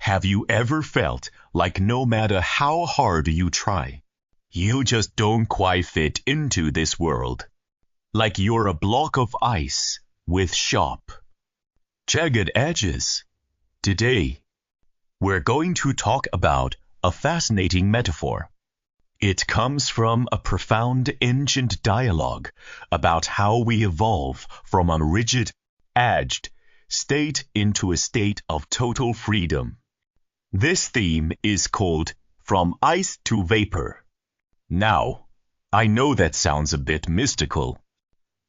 Have you ever felt like no matter how hard you try, you just don't quite fit into this world? Like you're a block of ice with sharp, jagged edges? Today, we're going to talk about a fascinating metaphor. It comes from a profound ancient dialogue about how we evolve from a rigid, edged state into a state of total freedom. This theme is called From Ice to Vapor. Now, I know that sounds a bit mystical.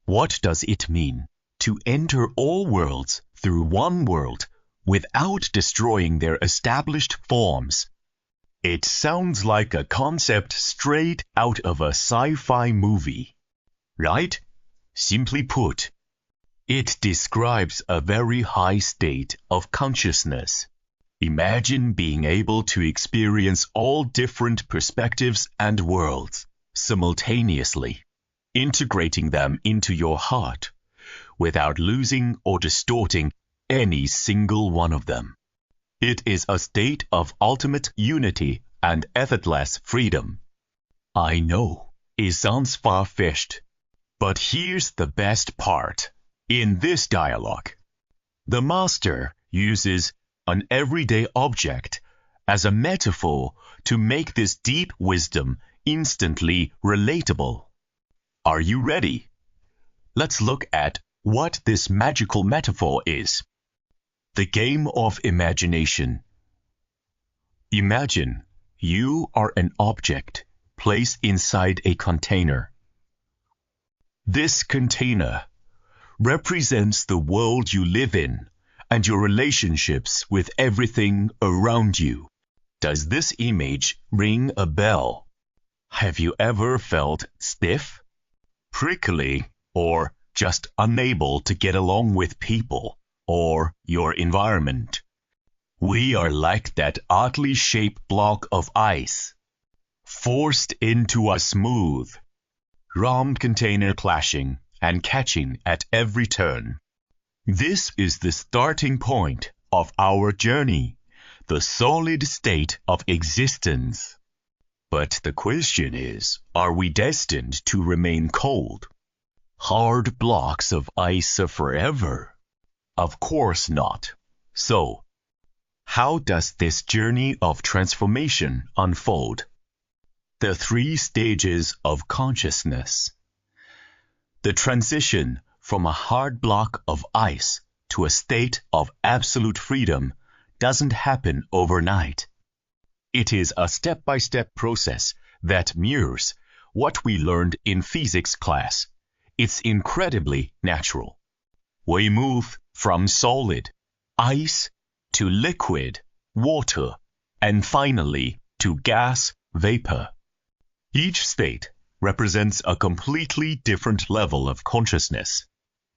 What does it mean to enter all worlds through one world without destroying their established forms? It sounds like a concept straight out of a sci-fi movie, right? Simply put, it describes a very high state of consciousness. Imagine being able to experience all different perspectives and worlds simultaneously, integrating them into your heart without losing or distorting any single one of them. It is a state of ultimate unity and effortless freedom. I know, it sounds far-fetched, but here's the best part. In this dialogue, the master uses an everyday object as a metaphor to make this deep wisdom instantly relatable. Are you ready? Let's look at what this magical metaphor is. The game of imagination. Imagine you are an object placed inside a container. This container represents the world you live in and your relationships with everything around you. Does this image ring a bell? Have you ever felt stiff, prickly, or just unable to get along with people or your environment? We are like that oddly shaped block of ice, forced into a smooth, round container, clashing and catching at every turn. This is the starting point of our journey, the solid state of existence. But the question is, are we destined to remain cold, hard blocks of ice forever? Of course not. So, how does this journey of transformation unfold? The 3 stages of consciousness. The transition from a hard block of ice to a state of absolute freedom doesn't happen overnight. It is a step-by-step process that mirrors what we learned in physics class. It's incredibly natural. We move from solid, ice, to liquid, water, and finally to gas, vapor. Each state represents a completely different level of consciousness.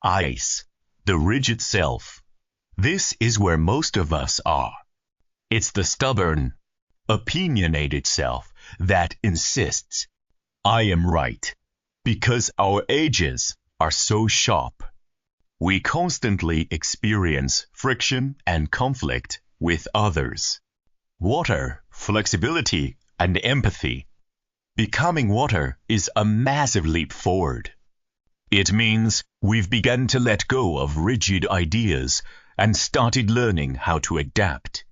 Ice, the rigid self. This is where most of us are. It's the stubborn, opinionated self that insists, I am right, because our edges are so sharp. We constantly experience friction and conflict with others. Water, flexibility, and empathy. Becoming water is a massive leap forward. It means we've begun to let go of rigid ideas and started learning how to adapt.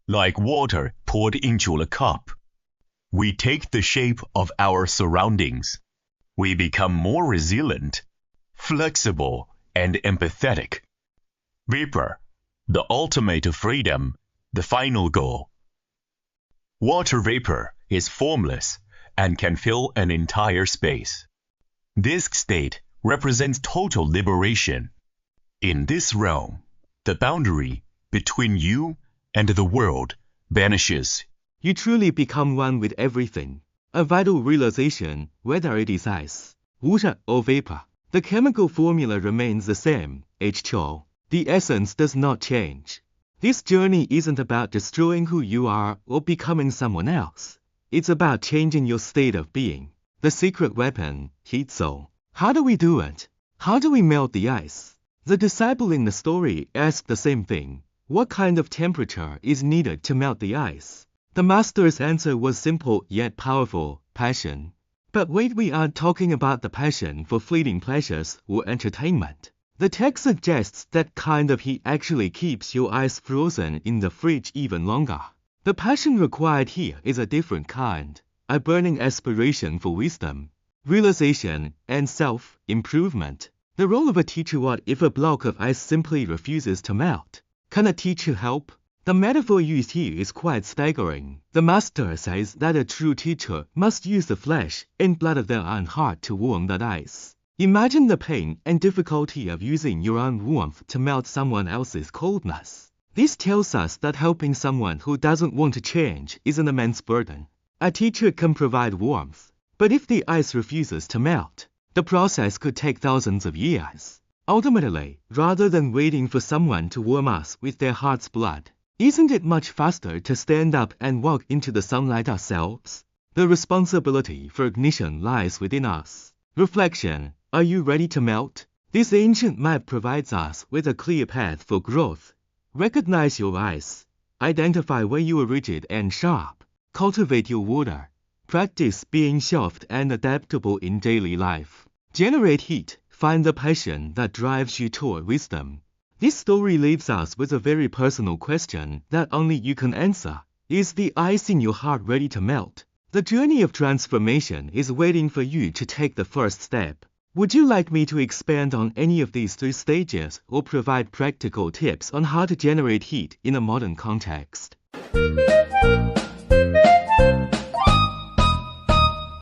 Like water poured into a cup, we take the shape of our surroundings. We become more resilient, flexible, and empathetic. Vapor, the ultimate freedom, the final goal. Water vapor is formless and can fill an entire space. This state represents total liberation. In this realm, the boundary between you and the world vanishes. You truly become one with everything. A vital realization, whether it is ice, water, or vapor. The chemical formula remains the same, H2O. The essence does not change. This journey isn't about destroying who you are or becoming someone else. It's about changing your state of being. The secret weapon, heat soul. How do we do it? How do we melt the ice? The disciple in the story asked the same thing. What kind of temperature is needed to melt the ice? The master's answer was simple yet powerful: passion. But wait, we aren't talking about the passion for fleeting pleasures or entertainment. The text suggests that kind of heat actually keeps your ice frozen in the fridge even longer. The passion required here is a different kind, a burning aspiration for wisdom, realization, and self-improvement. The role of a teacher: what if a block of ice simply refuses to melt? Can a teacher help? The metaphor used here is quite staggering. The master says that a true teacher must use the flesh and blood of their own heart to warm that ice. Imagine the pain and difficulty of using your own warmth to melt someone else's coldness. This tells us that helping someone who doesn't want to change is an immense burden. A teacher can provide warmth, but if the ice refuses to melt, the process could take thousands of years. Ultimately, rather than waiting for someone to warm us with their heart's blood, isn't it much faster to stand up and walk into the sunlight ourselves? The responsibility for ignition lies within us. Reflection: are you ready to melt? This ancient map provides us with a clear path for growth. Recognize your ice. Identify where you are rigid and sharp. Cultivate your water. Practice being soft and adaptable in daily life. Generate heat. Find the passion that drives you toward wisdom. This story leaves us with a very personal question that only you can answer. Is the ice in your heart ready to melt? The journey of transformation is waiting for you to take the first step. Would you like me to expand on any of these 3 stages or provide practical tips on how to generate heat in a modern context?